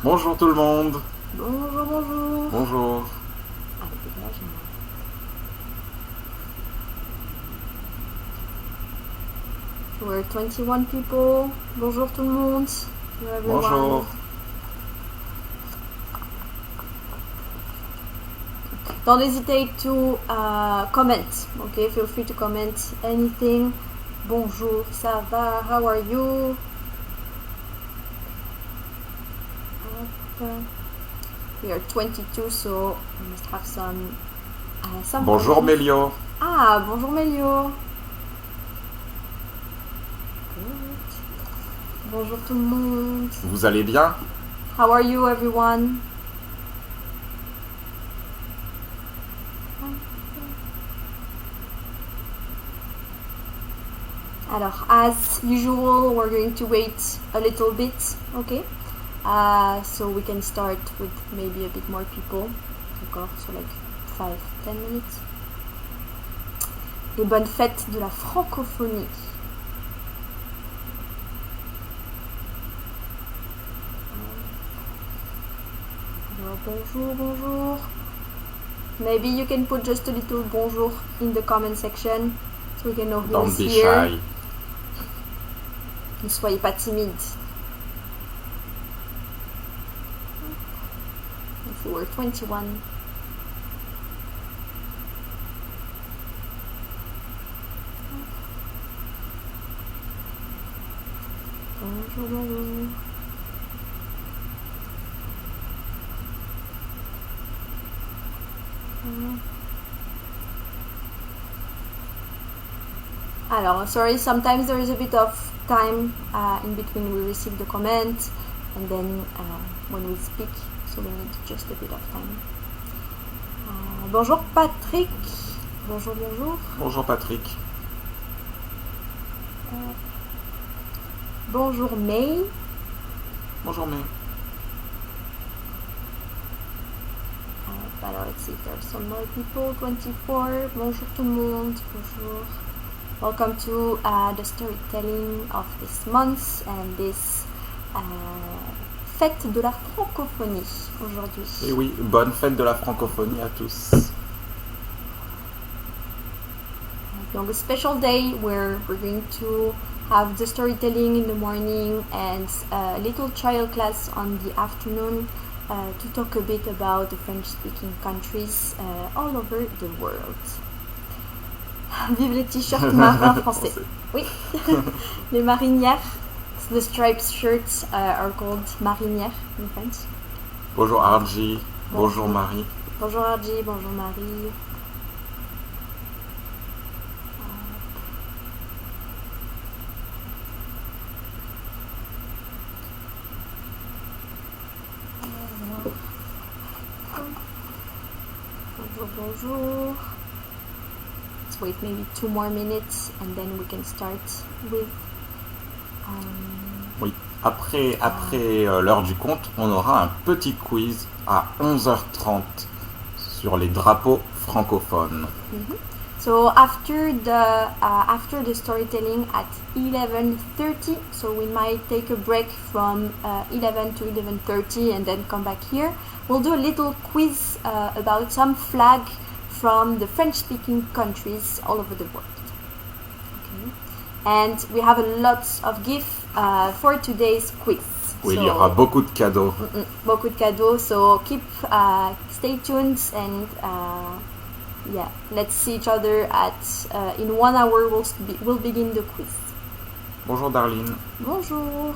Bonjour tout le monde. Bonjour, bonjour. Bonjour. Ah, le décalage, We're 21 people. Bonjour tout le monde. Hello everyone. Bonjour. Don't hesitate to comment. Okay, feel free to comment anything. Bonjour, ça va? How are you? We are 22, so we must have some Bonjour comments. Mélio. Ah, bonjour Mélio. Good. Bonjour tout le monde. Vous allez bien? How are you everyone? Alors, as usual, we're going to wait a little bit, okay? So we can start with maybe a bit more people. D'accord, so like 5-10 minutes. Et bonne fête de la francophonie. Alors, bonjour, bonjour. Maybe you can put just a little bonjour in the comment section so we can know who Don't is be here. shy. Ne soyez pas timide. If we're 21. Bonjour, bonjour. Alors, sorry, sometimes there is a bit of time in between we receive the comment and then when we speak, so we need just a bit of time. Bonjour Patrick. Bonjour, bonjour. Bonjour Patrick. Bonjour May. Bonjour May. Alors, let's see if there are some more people. 24. Bonjour tout le monde. Bonjour. Welcome to the storytelling of this month and this fête de la francophonie aujourd'hui. Et oui, bonne fête de la francophonie à tous. Donc, a special day where we're going to have the storytelling in the morning and a little trial class on the afternoon to talk a bit about the French-speaking countries all over the world. Vive les t-shirts marins français. Oui, les marinières. The striped shirts are called marinières in French. Bonjour Arji. Bonjour Marie. Bonjour Arji, bonjour Marie. Bonjour, bonjour. Let's wait maybe 2 more minutes and then we can start with... Oui, après l'heure du compte, on aura un petit quiz à 11h30 sur les drapeaux francophones. Mm-hmm. So after the storytelling at 11:30, so we might take a break from 11 to 11:30 and then come back here. We'll do a little quiz about some flag from the French-speaking countries all over the world. Okay. And we have a lot of gifts for today's quiz. Oui, il y aura beaucoup de cadeaux. Beaucoup de cadeaux, so stay tuned and yeah, let's see each other in 1 hour. We'll begin the quiz. Bonjour Darline. Bonjour.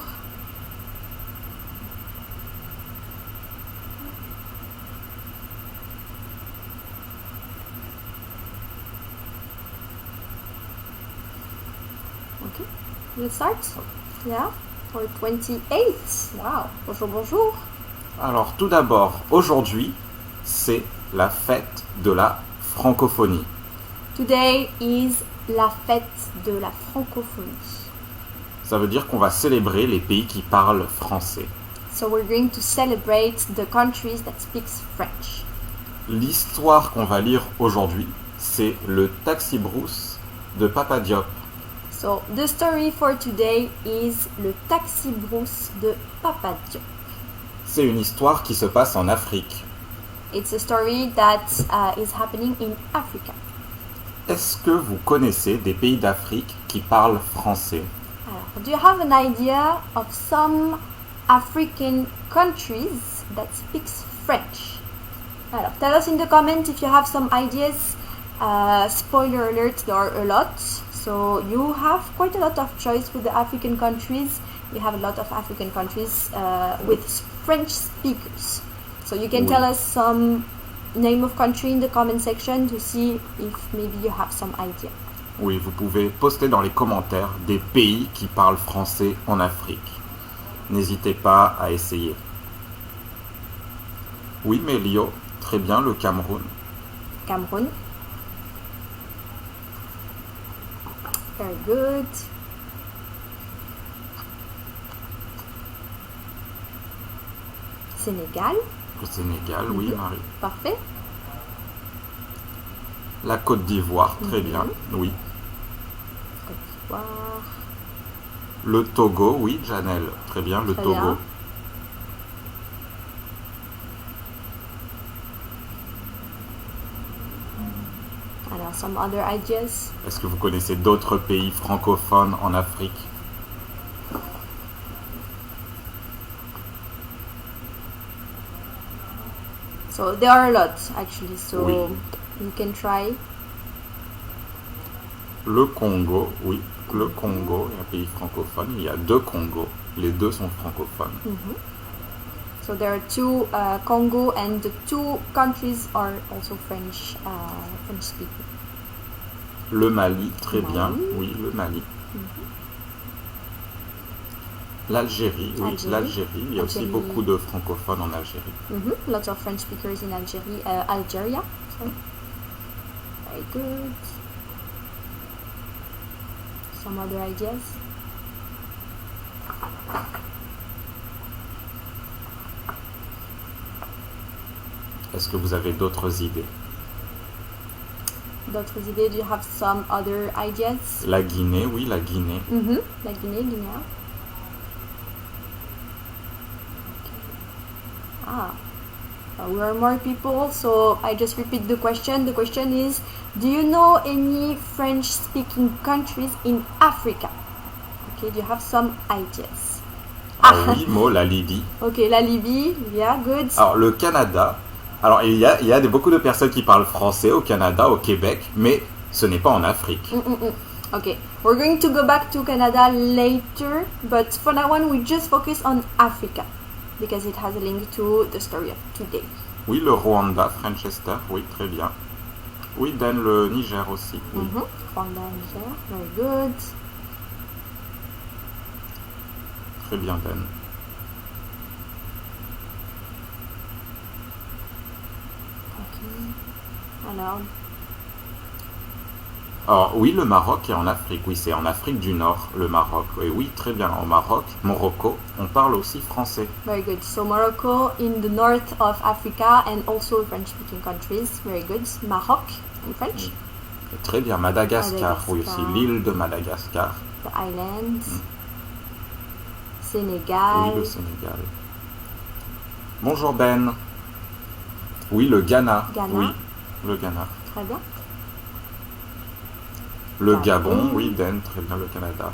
Okay, let's start. Yeah, for 28. Wow. Bonjour, bonjour. Alors tout d'abord, aujourd'hui, c'est la fête de la francophonie. Today is la fête de la francophonie. Ça veut dire qu'on va célébrer les pays qui parlent français. So we're going to celebrate the countries that speaks French. L'histoire qu'on va lire aujourd'hui, c'est le Taxi-Brousse de Papa Diop. So the story for today is le Taxi-Brousse de Papa Diop. C'est une histoire qui se passe en Afrique. It's a story that is happening in Africa. Est-ce que vous connaissez des pays d'Afrique qui parlent français? Alors, do you have an idea of some African countries that speaks French? Alors, tell us in the comments if you have some ideas. Spoiler alert, there are a lot. So you have quite a lot of choice with the African countries. We have a lot of African countries with French speakers. So you can tell us some name of country in the comment section to see if maybe you have some idea. Oui, vous pouvez poster dans les commentaires des pays qui parlent français en Afrique. N'hésitez pas à essayer. Oui, Mélio, très bien, le Cameroun. Cameroun. Very good. Sénégal. Le Sénégal, oui, Marie. Parfait. La Côte d'Ivoire, très bien, oui. Côte d'Ivoire. Le Togo, oui, Janelle, très bien, le Très Togo. bien. Alors, some other ideas? Est-ce que vous connaissez d'autres pays francophones en Afrique? So there are a lot actually, so Oui. you can try. Le Congo, oui, le Congo est un pays francophone. Il y a 2 Congos, les 2 sont francophones. So there are 2 Congo, and the 2 countries are also French speaking. Le Mali, très Mali. bien, oui, le Mali. L'Algérie, oui, Algérie. l'Algérie. Il y a aussi Algérie. beaucoup de francophones en Algérie. Lots of French speakers in Algeria. Sorry. Very good. Some other ideas? Est-ce que vous avez d'autres idées? D'autres idées? Do you have some other ideas? La Guinée, oui, la Guinée. La Guinée, Guinea. We are more people, so I just repeat the question. The question is, do you know any French-speaking countries in Africa? Okay, do you have some ideas? Ah oui, la Libye. Okay, la Libye, yeah, good. Alors, le Canada. Alors, il y a beaucoup de personnes qui parlent français au Canada, au Québec, mais ce n'est pas en Afrique. Okay, we're going to go back to Canada later, but for now on, we just focus on Africa because it has a link to the story of today. Oui, le Rwanda, Franchester, oui, très bien. Oui, Dan, le Niger aussi. Oui. Rwanda, Niger, very good. Très bien, Dan. Alors, oui, le Maroc est en Afrique. Oui, c'est en Afrique du Nord, le Maroc. Et oui, très bien. Au Maroc, Morocco, on parle aussi français. Very good. So Morocco in the north of Africa and also French-speaking countries. Very good. Maroc in French. Et très bien. Madagascar, oui aussi. L'île de Madagascar. The island. Sénégal. Oui, le Sénégal. Bonjour Ben. Oui, le Ghana. Ghana. Oui, le Ghana. Très bien. Le Gabon, oui, Dan, très bien, le Canada.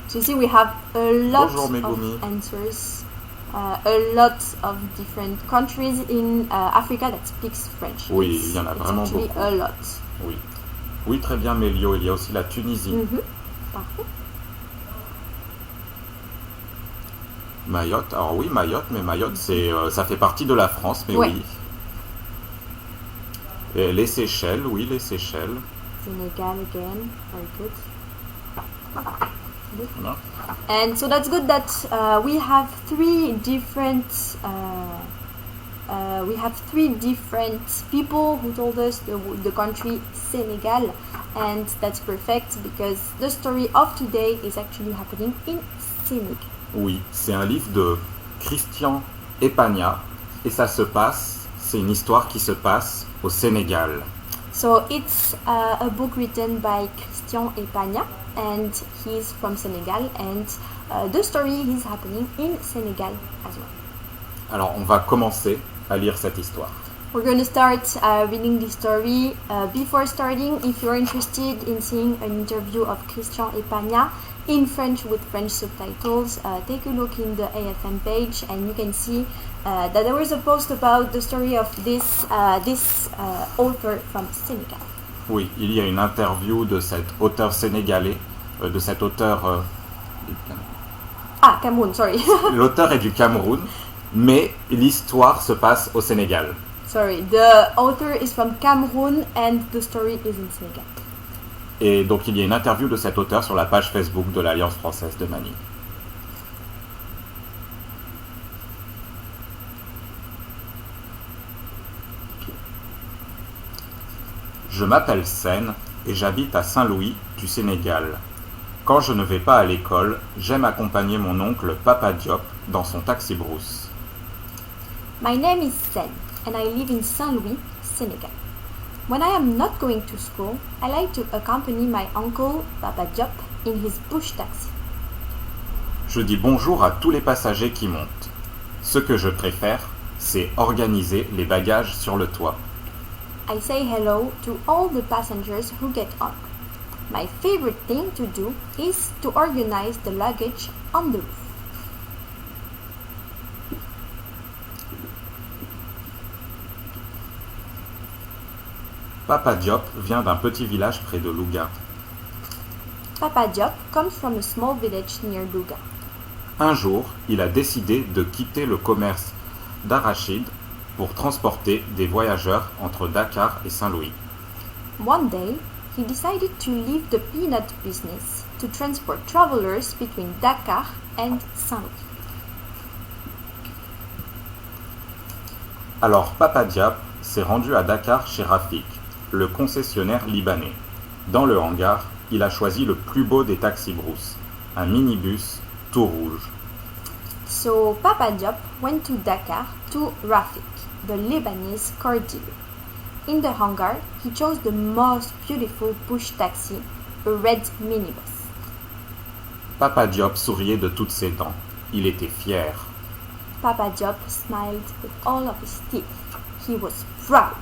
So you see, we have a lot Bonjour, Megumi. of answers. A lot of different countries in Africa that speaks French. Oui, il y en a vraiment actually beaucoup. A lot. Oui. Oui, très bien, Mélio. Il y a aussi la Tunisie. Parfait. Mayotte. Alors oui, Mayotte, mais Mayotte, ça fait partie de la France, mais Ouais. oui. Et les Seychelles, oui, les Seychelles. Senegal again. Very good. Voilà. And so that's good that we have three different people who told us the country Senegal, and that's perfect because the story of today is actually happening in Senegal. Oui, c'est un livre de Christian Epagna et c'est une histoire qui se passe au Sénégal. So it's a book written by Christian Epagna, and he's from Senegal, and the story is happening in Senegal as well. Alors, on va commencer à lire cette histoire. We're going to start reading the story. Before starting, if you're interested in seeing an interview of Christian Epagna in French with French subtitles, take a look in the AFM page and you can see that there was a post about the story of this author from Senegal. Oui, il y a une interview de cet auteur sénégalais, de cet auteur... Cameroun, sorry. L'auteur est du Cameroun, mais l'histoire se passe au Sénégal. Sorry, the author is from Cameroon and the story is in Senegal. Et donc il y a une interview de cet auteur sur la page Facebook de l'Alliance française de Manille. Je m'appelle Sen et j'habite à Saint-Louis du Sénégal. Quand je ne vais pas à l'école, j'aime accompagner mon oncle Papa Diop dans son taxi-brousse. My name is Sen and I live in Saint-Louis, Senegal. When I am not going to school, I like to accompany my uncle Papa Diop in his bush taxi. Je dis bonjour à tous les passagers qui montent. Ce que je préfère, c'est organiser les bagages sur le toit. I say hello to all the passengers who get on. My favorite thing to do is to organize the luggage on the roof. Papa Diop vient d'un petit village près de Louga. Papa Diop comes from a small village near Louga. Un jour, il a décidé de quitter le commerce d'arachide pour transporter des voyageurs entre Dakar et Saint-Louis. One day, he decided to leave the peanut business to transport travelers between Dakar and Saint-Louis. Alors Papa Diop s'est rendu à Dakar chez Rafik, le concessionnaire libanais. Dans le hangar, il a choisi le plus beau des taxi-brousses, un minibus tout rouge. So Papa Diop went to Dakar to Rafik, the Lebanese car dealer. In the hangar, he chose the most beautiful bush taxi, a red minibus. Papa Diop souriait de toutes ses dents. Il était fier. Papa Diop smiled with all of his teeth. He was proud.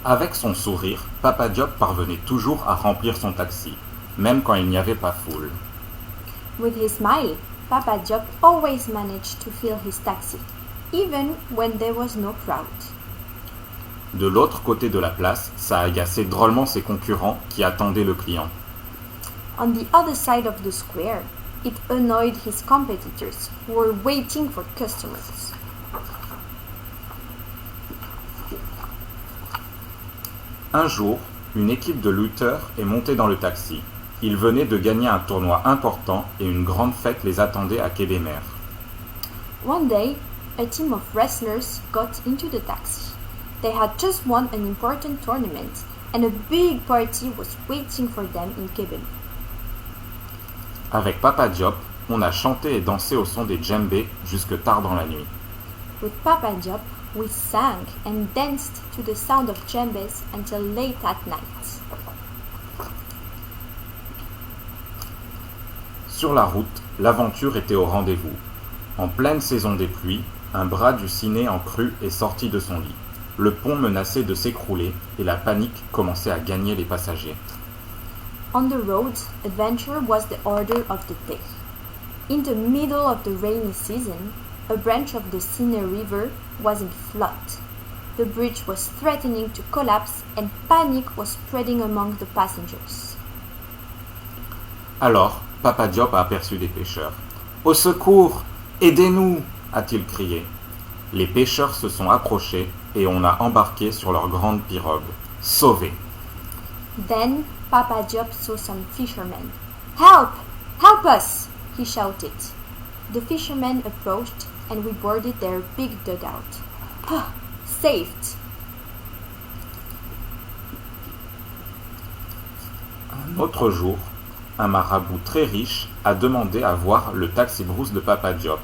Avec son sourire, Papa Diop parvenait toujours à remplir son taxi, même quand il n'y avait pas foule. With his smile, Papa Diop always managed to fill his taxi, even when there was no crowd. De l'autre côté de la place, ça agaçait drôlement ses concurrents qui attendaient le client. On the other side of the square, it annoyed his competitors who were waiting for customers. Un jour, une équipe de lutteurs est montée dans le taxi. Ils venaient de gagner un tournoi important et une grande fête les attendait à Kébémer. One day, a team of wrestlers got into the taxi. They had just won an important tournament and a big party was waiting for them in Kébémer. Avec Papa Diop, on a chanté et dansé au son des djembés jusque tard dans la nuit. With Papa Diop, we sang and danced to the sound of djembes until late at night. Sur la route, l'aventure était au rendez-vous. En pleine saison des pluies, un bras du ciné en crue est sorti de son lit. Le pont menaçait de s'écrouler et la panique commençait à gagner les passagers. On the road, adventure was the order of the day. In the middle of the rainy season, a branch of the Sine River was in flood. The bridge was threatening to collapse and panic was spreading among the passengers. Alors, Papa Diop a aperçu des pêcheurs. « Au secours! Aidez-nous » a-t-il crié. Les pêcheurs se sont approchés et on a embarqué sur leur grande pirogue. Sauvés! Then Papa Diop saw some fishermen. Help! Help us! He shouted. The fishermen approached and we boarded their big dugout. Saved! Un autre jour, un marabout très riche a demandé à voir le taxi-brousse de Papa Diop.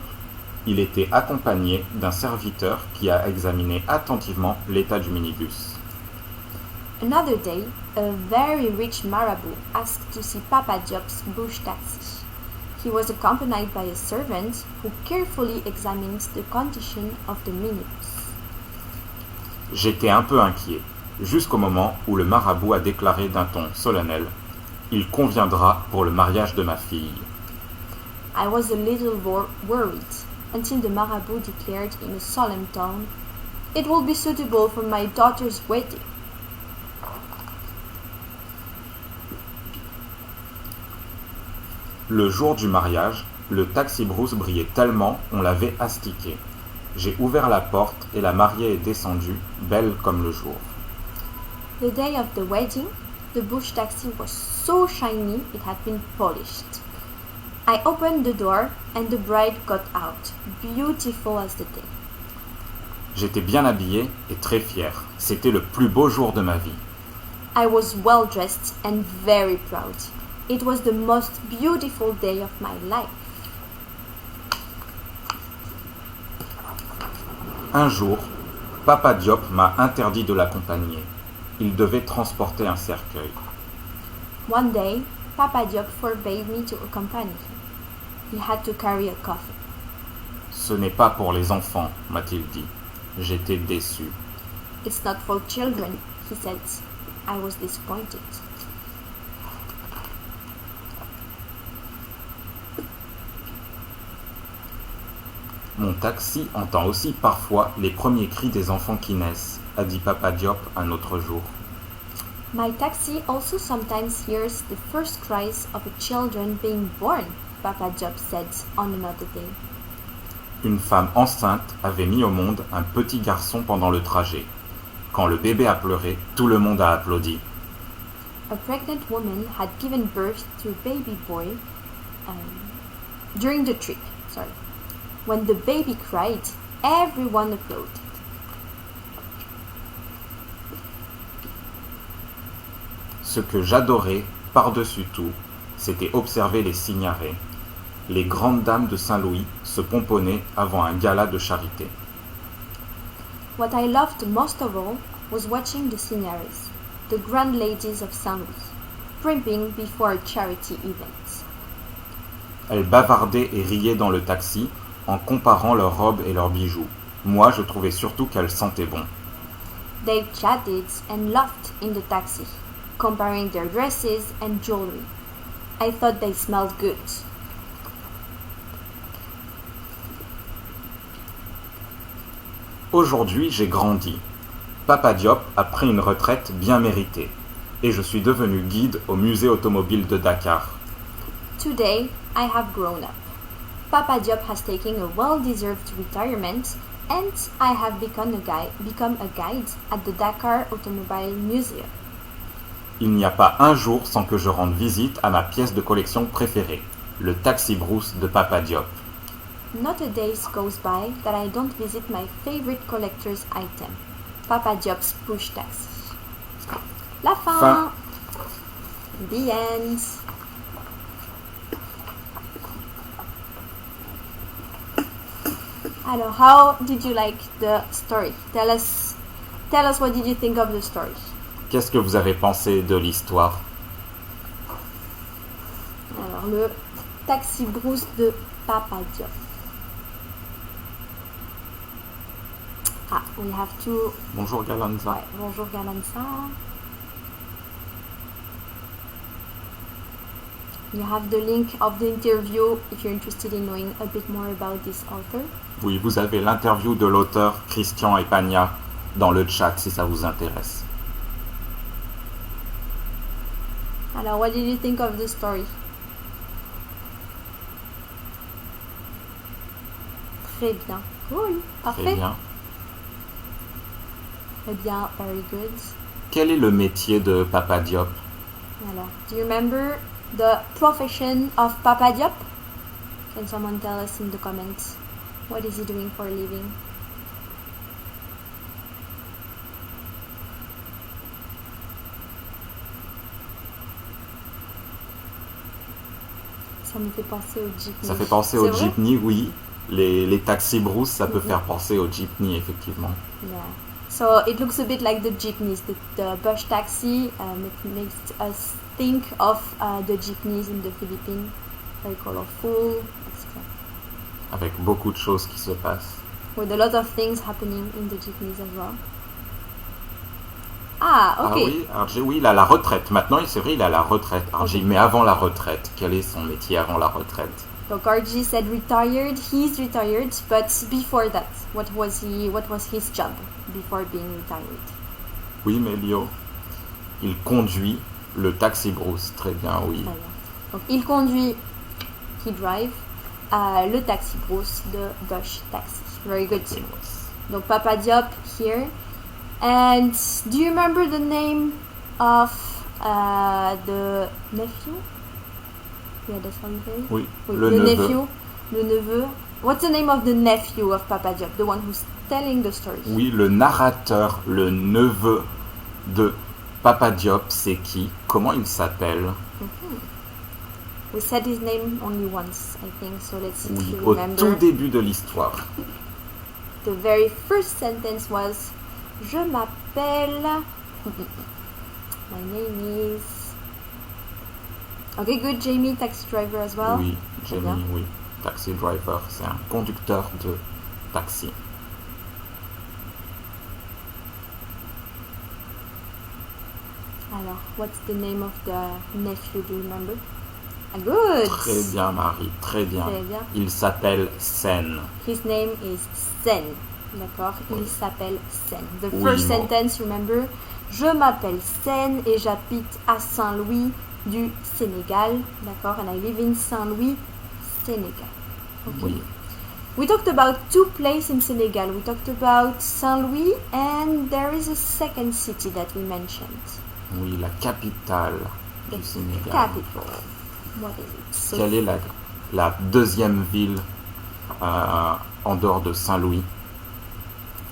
Il était accompagné d'un serviteur qui a examiné attentivement l'état du minibus. Another day, a very rich marabout asked to see Papa Diop's bush taxi. He was accompanied by a servant who carefully examined the condition of the minibus. J'étais un peu inquiet, jusqu'au moment où le marabout a déclaré d'un ton solennel « Il conviendra pour le mariage de ma fille ». I was a little worried until the marabout declared in a solemn tone, "It will be suitable for my daughter's wedding." Le jour du mariage, le taxi-brousse brillait tellement on l'avait astiqué. J'ai ouvert la porte et la mariée est descendue, belle comme le jour. The day of the wedding, the bush taxi was so shiny it had been polished. I opened the door and the bride got out, beautiful as the day. J'étais bien habillé et très fier. C'était le plus beau jour de ma vie. I was well dressed and very proud. It was the most beautiful day of my life. Un jour, Papa Diop m'a interdit de l'accompagner. Il devait transporter un cercueil. One day, Papa Diop forbade me to accompany him. He had to carry a coffin. Ce n'est pas pour les enfants, m'a-t-il dit. J'étais déçu. It's not for children, he said. I was disappointed. Mon taxi entend aussi parfois les premiers cris des enfants qui naissent, a dit Papa Diop un autre jour. My taxi also sometimes hears the first cries of a children being born, Papa Diop said on another day. Une femme enceinte avait mis au monde un petit garçon pendant le trajet. Quand le bébé a pleuré, tout le monde a applaudi. A pregnant woman had given birth to a baby boy during the trip. When the baby cried, everyone applauded. Ce que j'adorais par-dessus tout, c'était observer les Signoret. Les grandes dames de Saint-Louis se pomponnaient avant un gala de charité. What I loved most of all was watching the Signories, the grand ladies of Saint-Louis, primping before a charity event. Elles bavardaient et riaient dans le taxi en comparant leurs robes et leurs bijoux. Moi, je trouvais surtout qu'elles sentaient bon. They chatted and laughed in the taxi, comparing their dresses and jewelry. I thought they smelled good. Aujourd'hui, j'ai grandi. Papa Diop a pris une retraite bien méritée et je suis devenu guide au musée automobile de Dakar. Today, I have grown up. Papa Diop has taken a well-deserved retirement and I have become a guide at the Dakar Automobile Museum. Il n'y a pas un jour sans que je rende visite à ma pièce de collection préférée, le taxi-brousse de Papa Diop. Not a day goes by that I don't visit my favorite collector's item, Papa Diop's push taxi. La fin. The end. Alors, how did you like the story? Tell us what did you think of the story? Qu'est-ce que vous avez pensé de l'histoire? Alors, le taxi-brousse de Papa Diop. Ah, we have to... Bonjour Galanza. Ouais, bonjour Galanza. You have the link of the interview if you're interested in knowing a bit more about this author. Oui, vous avez l'interview de l'auteur Christian Epagna dans le chat si ça vous intéresse. Alors, what did you think of the story? Très bien. Cool. Parfait. Très bien. Très bien. Very good. Quel est le métier de Papa Diop? Alors, do you remember the profession of Papa Diop? Can someone tell us in the comments? What is he doing for a living? Ça me fait penser au jeepney. Ça fait penser au jeepney, oui. Les taxi-brousses, ça peut faire penser au jeepney, effectivement. Yeah. So it looks a bit like the jeepneys. The bush taxi makes us think of the jeepneys in the Philippines. very colorful, etc. avec beaucoup de choses qui se passent. With a lot of things happening in the jeepneys as well. Ah, ok. Ah oui, RJ, oui, il a la retraite. Maintenant, c'est vrai, il a la retraite. RJ, Ok. mais avant la retraite, quel est son métier avant la retraite? Donc RG said retired. He's retired, but before that, what was his job before being retired? Oui, mais Lio, il conduit le taxi Bruce. Très bien, oui. Très bien. Donc il conduit, he drive, le taxi Bruce de Bush Taxi. Very good. Yes. Donc Papa Diop here. And do you remember the name of the nephew? Yeah, that's what you say. Oui, Oui, le le neveu. nephew. Le neveu. What's the name of the nephew of Papa Diop? The one who's telling the story. Oui, le narrateur, le neveu de Papa Diop, c'est qui? Comment il s'appelle? We said his name only once, I think. So let's see if Oui, you au remember. tout début de l'histoire. The very first sentence was Je m'appelle. My name is. Okay, good. Jamie, taxi driver as well. Oui, Très Jenny, bien. oui. Taxi driver, c'est un conducteur de taxi. Alors, what's the name of the nephew? Do you remember? Ah, good. Très bien, Marie, très bien. Très bien. Il s'appelle Sen. His name is Sen. D'accord? Il s'appelle Sen. The Oui, first bon. sentence, remember? Je m'appelle Sen et j'habite à Saint-Louis du Sénégal. D'accord? And I live in Saint-Louis, Sénégal. Okay. Oui, We talked about two places in Senegal. We talked about Saint-Louis and there is a second city that we mentioned. oui, la capitale The du Sénégal. capital. What is it? So Quelle est la deuxième ville en dehors de Saint-Louis?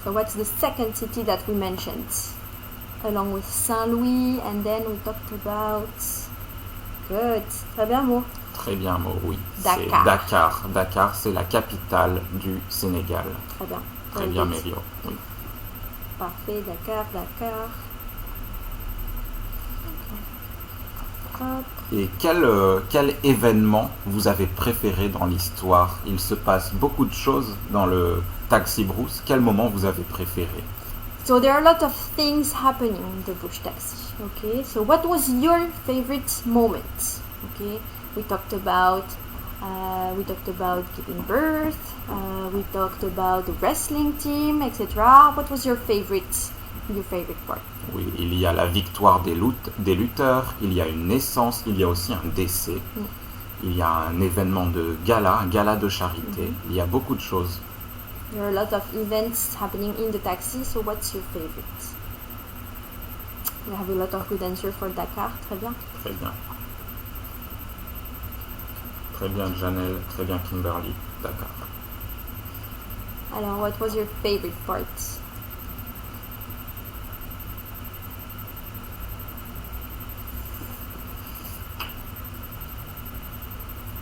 So what's the second city that we mentioned? Along with Saint-Louis, and then we talked about... Good. Très bien, Mo. Très bien, Mo, oui. Dakar. C'est Dakar. Dakar, c'est la capitale du Sénégal. Très bien. Très Very bien, good. Mélio. Oui. Parfait, Dakar. Hop. Et quel événement vous avez préféré dans l'histoire? Il se passe beaucoup de choses dans le Taxi Bruce. Quel moment vous avez préféré? So there are a lot of things happening in the Bush Taxi. Okay, so what was your favorite moment? Okay, we talked about giving birth. We talked about the wrestling team, etc. What was your favorite part? Oui, il y a la victoire des lutteurs, il y a une naissance, il y a aussi un décès. Il y a un événement de gala, un gala de charité. Il y a beaucoup de choses. There are a lot of events happening in the taxi, so what's your favorite? We have a lot of good answers for Dakar, très bien. Très bien. Très bien, Janelle. Très bien, Kimberly. D'accord. Alors, what was your favorite part?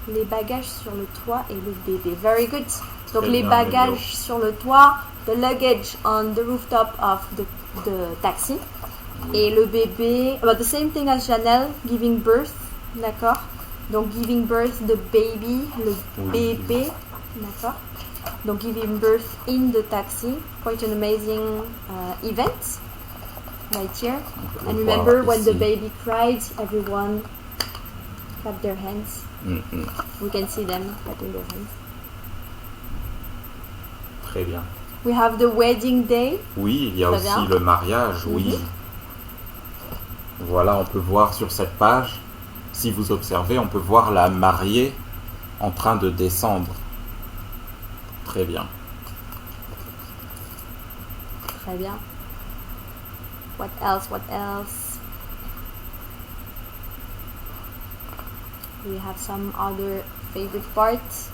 Les bagages sur le toit et le bébé. Very good. Donc Très les bien, bagages Mélio. sur le toit, the luggage on the rooftop of the taxi. Et le bébé, about the same thing as Janelle, giving birth, d'accord? Donc giving birth, the baby, le Oui. bébé, d'accord? Donc giving birth in the taxi, quite an amazing event, right here. On And peut remember voir when the ici. baby cried, everyone clapped their hands. Mhm. We can see them clapping their hands. Très bien. We have the wedding day. Oui, il y a Très aussi bien. le mariage, oui. Voilà, on peut voir sur cette page, si vous observez, on peut voir la mariée en train de descendre. Très bien. Très bien. What else? We have some other favorite parts.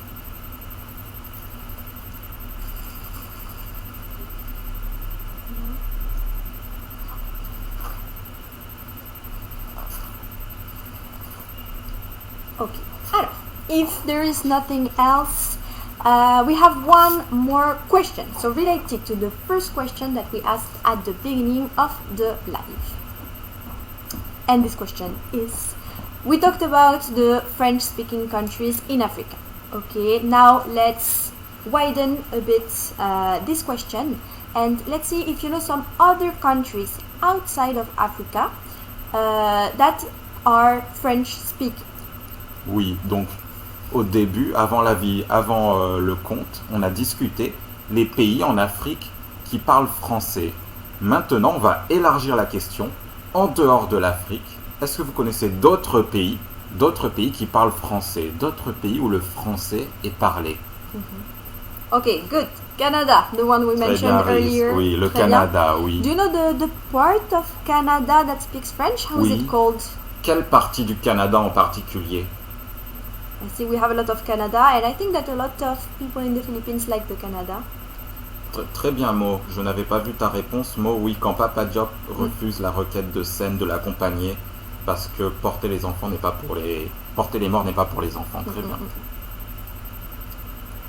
Okay. Alors, if there is nothing else, we have one more question. So related to the first question that we asked at the beginning of the live. And this question is, we talked about the French-speaking countries in Africa. Okay, now let's widen a bit this question and let's see if you know some other countries outside of Africa that are French-speaking. Oui, donc au début, avant le conte, on a discuté les pays en Afrique qui parlent français. Maintenant, on va élargir la question en dehors de l'Afrique. Est-ce que vous connaissez d'autres pays qui parlent français, d'autres pays où le français est parlé? Okay, good. Canada, the one we mentioned earlier. Oui, le Très Canada, bien. oui. Do you know the part of Canada that speaks French? How is Oui. it called? Quelle partie du Canada en particulier? I see we have a lot of Canada, and I think that a lot of people in the Philippines like the Canada. Très bien, Mo. Je n'avais pas vu ta réponse, Mo. Oui, quand Papa Diop refuse la requête de Sen de l'accompagner parce que porter les morts n'est pas pour les enfants. Très bien.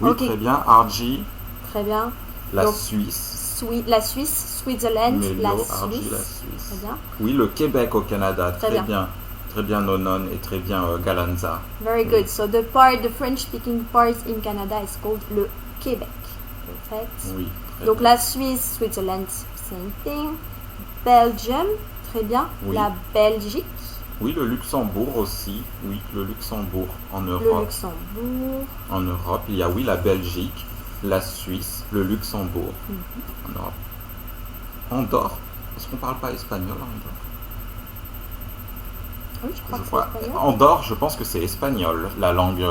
Oui, Ok. très bien. Argy, Très bien. la Donc, Suisse. La Suisse, Switzerland, Melio, la Argy, Suisse. la Suisse. Très bien. Oui, le Québec au Canada. Très Très bien. bien. Très bien, Nonon, et très bien, Galanza. Very good. So the French-speaking part in Canada is called le Québec. Perfect. Oui. Très Donc bien. la Suisse, Switzerland, same thing. Belgium, très bien. Oui. La Belgique, Oui, le Luxembourg aussi. Oui, le Luxembourg en le Europe. Luxembourg. En Europe, il y a oui la Belgique, la Suisse, le Luxembourg. En Europe. Andorre. Est-ce qu'on parle pas espagnol à Andorre? Oui, je crois Je que crois. c'est espagnol. Andorre, je pense que c'est espagnol, la langue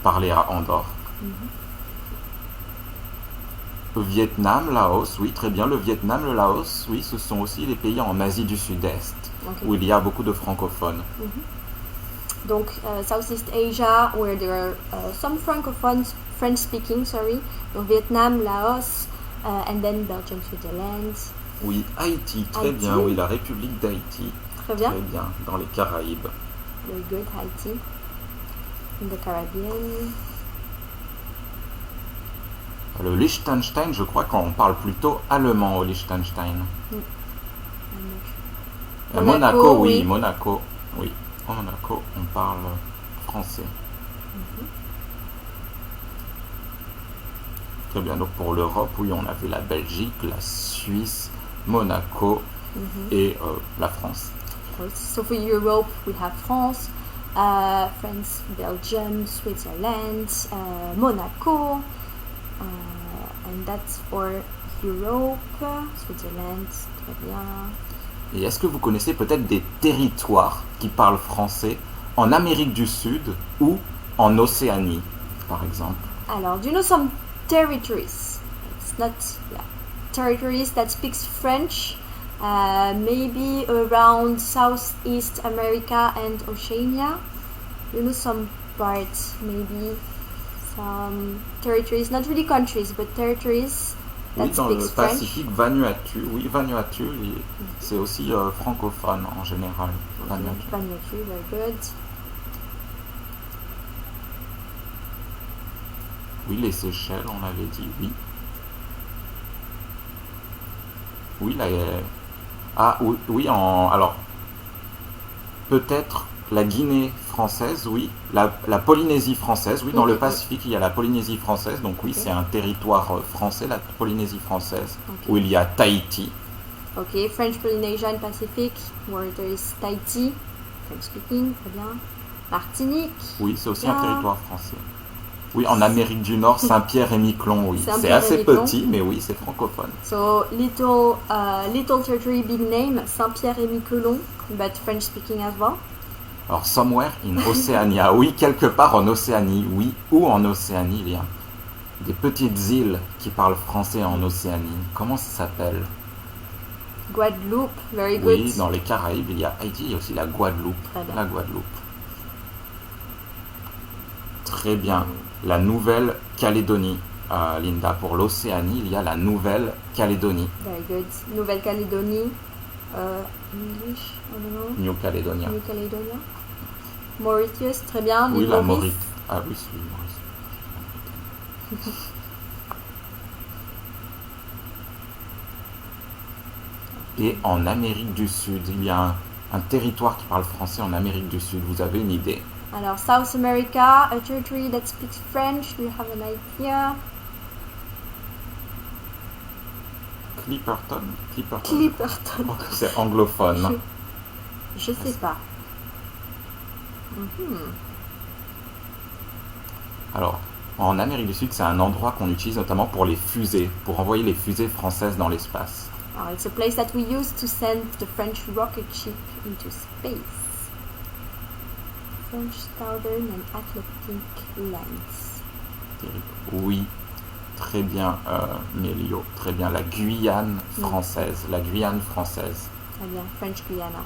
parlée à Andorre. Le Vietnam, Laos, oui, très bien. Le Vietnam, le Laos, oui, ce sont aussi les pays en Asie du Sud-Est, Ok. où il y a beaucoup de francophones. Donc Southeast Asia, where there are some francophones, French-speaking, sorry. Donc Vietnam, Laos, and then Belgium, Switzerland. Oui, Haïti, très Haïti. bien, oui, la République d'Haïti, Très bien. très bien, dans les Caraïbes. Very good, Haiti. In the Caribbean. Le Liechtenstein, je crois qu'on parle plutôt allemand au Liechtenstein. Monaco, oui, oui. Monaco, oui. En Monaco, on parle français. Très bien, donc pour l'Europe, oui, on avait la Belgique, la Suisse, Monaco et la France. Of course. So for Europe, we have France, France, Belgium, Switzerland, Monaco, and that's for Europe, Switzerland, très bien. Et est-ce que vous connaissez peut-être des territoires qui parlent français en Amérique du Sud ou en Océanie, par exemple? Alors, do you know some territories? It's not territories that speaks French, maybe around Southeast America and Oceania. You know some parts, maybe some territories, not really countries, but territories Oui, that dans le speaks French. Pacifique, Vanuatu. Oui, Vanuatu, c'est aussi francophone en général. Vanuatu. Vanuatu, very good. Oui, les Seychelles, on l'avait dit, oui. Oui, là, alors, peut-être la Guinée française, oui. La Polynésie française, oui. Dans le Pacifique, il y a la Polynésie française, donc oui, c'est un territoire français, la Polynésie française, où il y a Tahiti. Okay, French Polynesian Pacific, where there is Tahiti, French speaking, très bien. Martinique. Oui, c'est aussi Bien. un territoire français. Oui, en Amérique du Nord, Saint-Pierre-et-Miquelon, oui. C'est Saint-Pierre et assez Miquelon. petit, mais oui, c'est francophone. So little territory, big name, Saint-Pierre-et-Miquelon, but French speaking as well. Alors, somewhere in Oceania, oui, quelque part en Océanie, oui, où en Océanie il y a des petites îles qui parlent français en Océanie. Comment ça s'appelle? Guadeloupe, very good. Oui, dans les Caraïbes, il y a Haïti, il y a aussi la Guadeloupe. Très bien. La Guadeloupe. Très bien. La Nouvelle-Calédonie. Linda, pour l'Océanie, il y a la Nouvelle-Calédonie. Very good. Nouvelle-Calédonie, English, I don't know. New Caledonia. New Caledonia. Mauritius, très bien. Oui, l'île la Maurice. Maurice. Ah oui, c'est Maurice. Et en Amérique du Sud, il y a un territoire qui parle français en Amérique du Sud? Vous avez une idée? Alors, South America, a territory that speaks French. Do you have an idea? Clipperton? Clipperton. Oh, c'est anglophone. Je sais pas. Mhm. Alors, en Amérique du Sud, c'est un endroit qu'on utilise notamment pour les fusées, pour envoyer les fusées françaises dans l'espace. It's a place that we use to send the French rocket ship into space. French Southern and Atlantic Lines. Oui, très bien, Mélio, très bien. La Guyane française, la Guyane française. Très bien, French Guyana.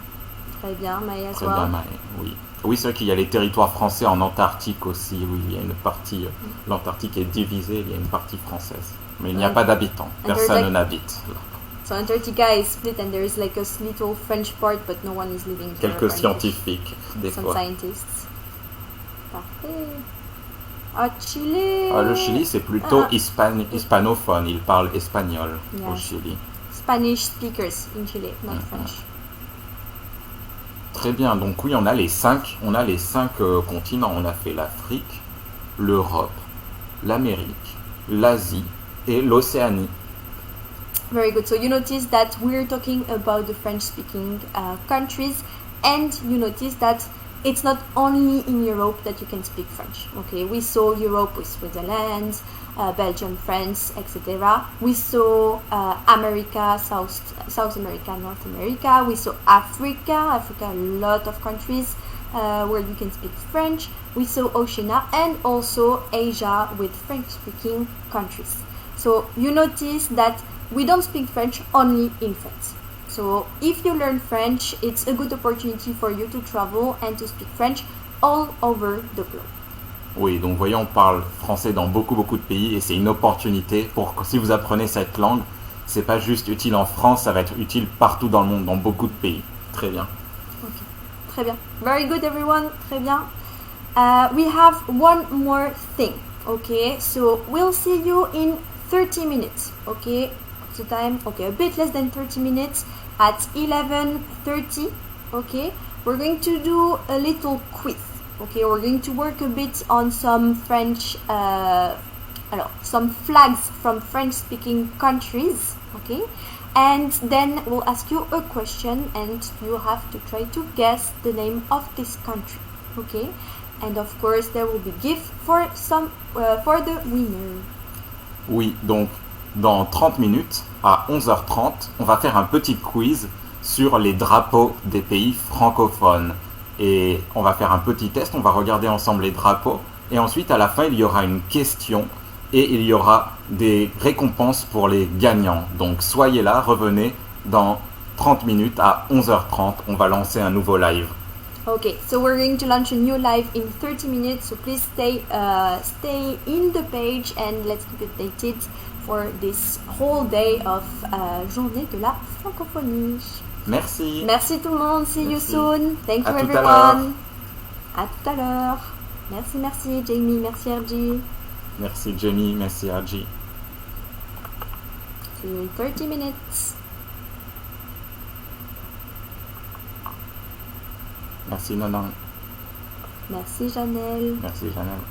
Très bien, Maya. Très bien, Maya, oui. Oui, c'est vrai qu'il y a les territoires français en Antarctique aussi. Oui, il y a une partie. L'Antarctique est divisée, il y a une partie française. Mais il n'y a pas d'habitants. Personne n'habite. So Antarctica is split and there is like a little French part, but no one is living there. Quelques scientifiques, des Some fois. scientists. Parfait. Ah, Chili. Le Chili, c'est plutôt hispanophone. Ils parlent espagnol au Yes. Chili. Spanish speakers in Chile, not French. Très bien, donc oui, on a les cinq continents. On a fait l'Afrique, l'Europe, l'Amérique, l'Asie et l'Océanie. Very good. So you notice that we're talking about the French-speaking countries, and you notice that it's not only in Europe that you can speak French. Okay, we saw Europe with Switzerland, Belgium, France, etc. We saw America, South America, North America. We saw Africa, a lot of countries where you can speak French. We saw Oceania and also Asia with French-speaking countries. So you notice that we don't speak French only in France. So if you learn French, it's a good opportunity for you to travel and to speak French all over the globe. Oui, donc voyez, on parle français dans beaucoup de pays et c'est une opportunité pour que si vous apprenez cette langue, c'est pas juste utile en France, ça va être utile partout dans le monde, dans beaucoup de pays. Très bien. Okay, très bien. Very good, everyone. Très bien. We have one more thing. Okay, so we'll see you in 30 minutes. Okay, the time. Okay, a bit less than 30 minutes at 11:30. Okay, we're going to do a little quiz. Okay, we're going to work a bit on some French, some flags from French-speaking countries. Okay, and then we'll ask you a question, and you have to try to guess the name of this country. Okay, and of course there will be gift for the winner. Oui, donc dans 30 minutes, à 11h30, on va faire un petit quiz sur les drapeaux des pays francophones. Et on va faire un petit test, on va regarder ensemble les drapeaux. Et ensuite, à la fin, il y aura une question et il y aura des récompenses pour les gagnants. Donc soyez là, revenez dans 30 minutes à 11h30. On va lancer un nouveau live. Okay, so we're going to launch a new live in 30 minutes. So please stay in the page and let's keep updated for this whole day of Journée de la Francophonie. Merci. Merci tout le monde. See you soon. Thank you everyone. À tout à l'heure. Merci Jamie, merci RG. Merci Jamie, merci RG. See you in 30 minutes. Merci Nonan. Merci Janelle. Merci Janelle.